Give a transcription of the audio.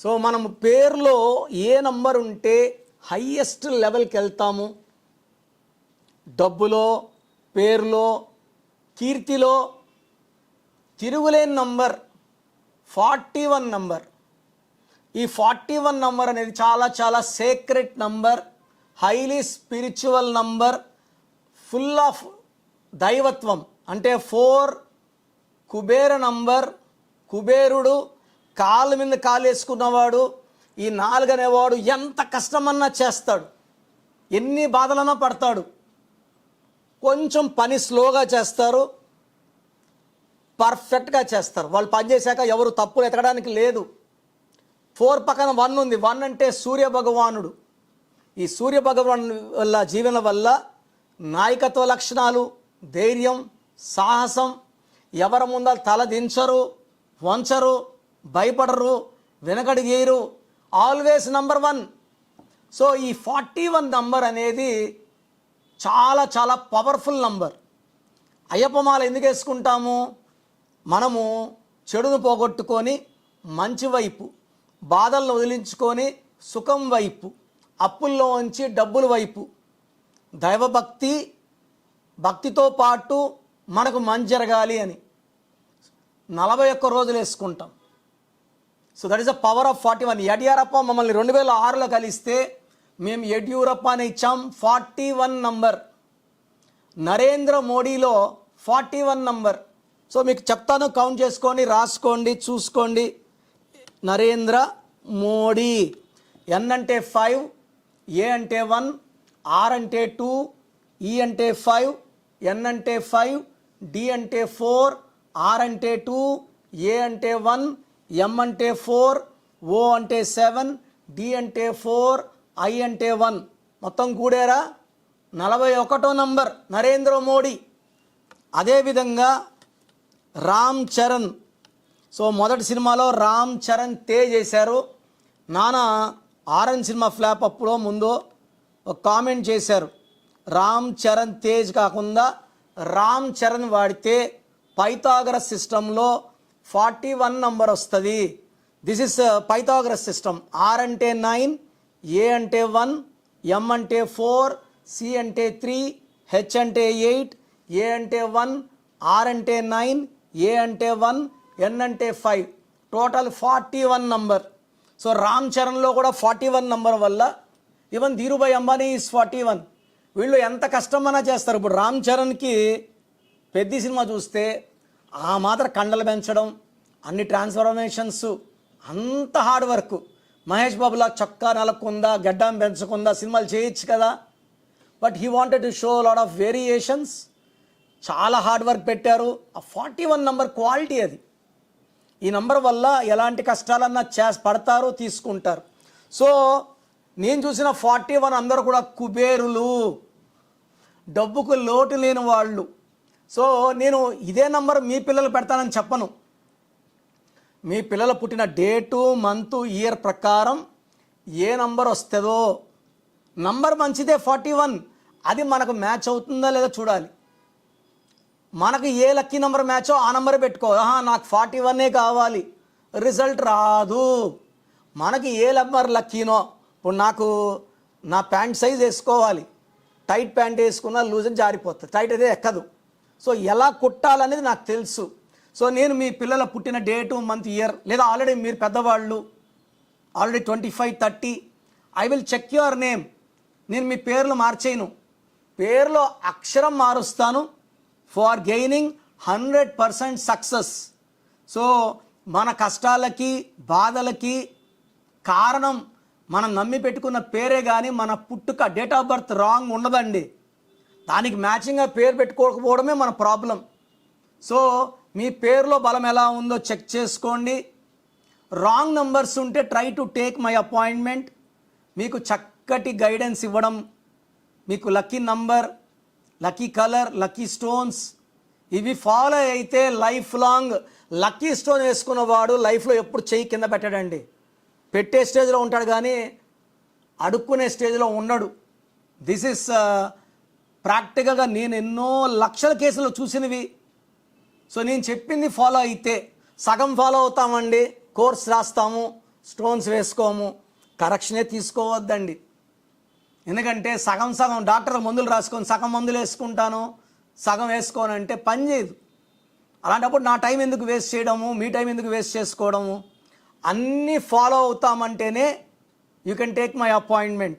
So మనం పేరులో ఏ number ఉంటే హైయెస్ట్ లెవెల్కి వెళ్తాము, డబ్బులో, పేరులో, కీర్తిలో తిరుగులేని నంబర్ 41 నంబర్. ఈ 41 నంబర్ అనేది చాలా చాలా secret number, highly spiritual number, full of దైవత్వం. అంటే 4 కుబేర నంబర్. కుబేరుడు కాలు మీద కాలు వేసుకున్నవాడు. ఈ 4 అనేవాడు ఎంత కష్టమన్నా చేస్తాడు, ఎన్ని బాధలన్నా పడతాడు. కొంచెం పని స్లోగా చేస్తారు, పర్ఫెక్ట్గా చేస్తారు. వాళ్ళు పని చేశాక ఎవరు తప్పులు ఎతకడానికి లేదు. 4 పక్కన 1 ఉంది. 1 అంటే సూర్య భగవానుడు. ఈ సూర్య భగవాను వల్ల జీవన వల్ల నాయకత్వ లక్షణాలు, ధైర్యం, సాహసం, ఎవరి ముందర తల దించరు, వంచరు, భయపడరు, వెనకడిగేయరు, ఆల్వేస్ నంబర్ 1. సో ఈ 41 నంబర్ అనేది చాలా చాలా పవర్ఫుల్ నంబర్. అయ్యప్పమాల ఎందుకు వేసుకుంటాము? మనము చెడును పోగొట్టుకొని మంచి వైపు, బాధలను వదిలించుకొని సుఖం వైపు, అప్పుల్లో ఉంచి డబ్బుల వైపు, దైవభక్తి, భక్తితో పాటు మనకు మంచి జరగాలి అని 41 రోజులు వేసుకుంటాం. So that is the power of 41. Yediyurappa మమ్మల్ని 2006లో కలిస్తే మేము యడ్యూరప్ప అని ఇచ్చాం 41 నంబర్. నరేంద్ర మోడీలో 41 నంబర్. సో మీకు చెప్తాను, కౌంట్ చేసుకోండి, రాసుకోండి, చూసుకోండి. నరేంద్ర మోడీ. ఎన్ అంటే 5, ఏ అంటే 1, ఆర్ అంటే 2, ఈ అంటే 5, ఎన్ అంటే 5, డి అంటే 4, ఆర్ అంటే 2, ఏ అంటే 1, ఎం అంటే 4, ఓ అంటే 7, డి అంటే 4, ఐ అంటే 1. మొత్తం కూడారా 41 నంబర్ నరేంద్ర మోడీ. అదేవిధంగా రామ్ చరణ్. సో మొదటి సినిమాలో రామ్ చరణ్ తేజ్ చేశారు. నాన్న ఆరెంజ్ సినిమా ఫ్లాప్ అప్పుడో ముందో ఒక కామెంట్ చేశారు, రామ్ చరణ్ తేజ్ కాకుండా రామ్ చరణ్ వాడితే పైథాగరస్ సిస్టంలో 41 నంబర్ వస్తుంది. This is Pythagoras system. R అంటే 9, ఏ అంటే 1, ఎం అంటే 4, సి అంటే 3, హెచ్ అంటే 8, ఏ అంటే 1, ఆర్ అంటే 9, ఏ అంటే 1, ఎన్ అంటే 5. Total 41 number. సో రామ్ చరణ్లో కూడా 41 నంబర్ వల్ల ఈవెన్ ధీరుభాయ్ అంబానీ ఈజ్ 41. వీళ్ళు ఎంత కష్టమన్నా చేస్తారు. ఇప్పుడు రామ్ చరణ్కి పెద్ద సినిమా చూస్తే ఆ మాత్రం కండలు పెంచడం, అన్ని ట్రాన్స్ఫర్మేషన్స్, అంత హార్డ్ వర్క్. మహేష్ బాబులా చొక్కా నలకుందా, గడ్డం పెంచకుండా సినిమాలు చేయొచ్చు కదా. But he wanted to show lot of variations. చాలా హార్డ్ వర్క్ పెట్టారు. ఆ 41 నంబర్ క్వాలిటీ అది. ఈ నంబర్ వల్ల ఎలాంటి కష్టాలన్నా పడతారు, తీసుకుంటారు. సో నేను చూసిన 41 అందరూ కూడా కుబేరులు, డబ్బుకు లోటు లేని వాళ్ళు. సో నేను ఇదే నంబర్ మీ పిల్లలు పెడతానని చెప్పను. మీ పిల్లలు పుట్టిన డేటు, మంత్, ఇయర్ ప్రకారం ఏ నంబర్ వస్తుందో, నంబర్ మంచిదే 41, అది మనకు మ్యాచ్ అవుతుందా లేదా చూడాలి. మనకు ఏ లక్కీ నెంబర్ మ్యాచో ఆ నెంబరే పెట్టుకో. నాకు 41 కావాలి, రిజల్ట్ రాదు. మనకి ఏ నెంబర్ లక్కీనో, ఇప్పుడు నాకు నా ప్యాంట్ సైజ్ వేసుకోవాలి, టైట్ ప్యాంట్ వేసుకున్నా లూజ్ అని జారిపోతుంది, టైట్ అయితే ఎక్కదు. సో ఎలా కుట్టాలనేది నాకు తెలుసు. సో నేను మీ పిల్లల పుట్టిన డేటు, మంత్, ఇయర్, లేదా ఆల్రెడీ మీరు పెద్దవాళ్ళు already 25, 30, I will check your name. నేను మీ పేర్లు మార్చేయను, పేర్లో అక్షరం మారుస్తాను ఫార్ గెయినింగ్ 100% సక్సెస్. సో మన కష్టాలకి, బాధలకి కారణం మనం నమ్మి పెట్టుకున్న పేరే, కానీ మన పుట్టుక డేట్ ఆఫ్ బర్త్ రాంగ్ ఉండదండి. దానికి మ్యాచింగ్గా పేరు పెట్టుకోకపోవడమే మన ప్రాబ్లం. సో మీ పేరులో బలం ఎలా ఉందో చెక్ చేసుకోండి. రాంగ్ నంబర్స్ ఉంటే try to take my appointment. మీకు చక్కటి గైడెన్స్ ఇవ్వడం, మీకు lucky number, lucky colour, lucky stones ఇవి ఫాలో అయితే లైఫ్ లాంగ్. లక్కీ స్టోన్ వేసుకున్నవాడు లైఫ్లో ఎప్పుడు చెయ్యి కింద పెట్టాడండి. పెట్టే స్టేజ్లో ఉంటాడు కానీ అడుక్కునే స్టేజ్లో ఉండడు. దిస్ ఇస్ ప్రాక్టికల్గా నేను ఎన్నో లక్షల కేసులు చూసినవి. సో నేను చెప్పింది ఫాలో అయితే, సగం ఫాలో అవుతామండి, కోర్స్ రాస్తాము, స్టోన్స్ వేసుకోము, కరెక్షనే తీసుకోవద్దండి. ఎందుకంటే సగం సగం డాక్టర్ మందులు రాసుకొని సగం మందులు వేసుకుంటాను, సగం వేసుకోనంటే పని చేయదు. అలాంటప్పుడు నా టైం ఎందుకు వేస్ట్ చేయడము, మీ టైం ఎందుకు వేస్ట్ చేసుకోవడము? అన్నీ ఫాలో అవుతామంటేనే you can take my appointment.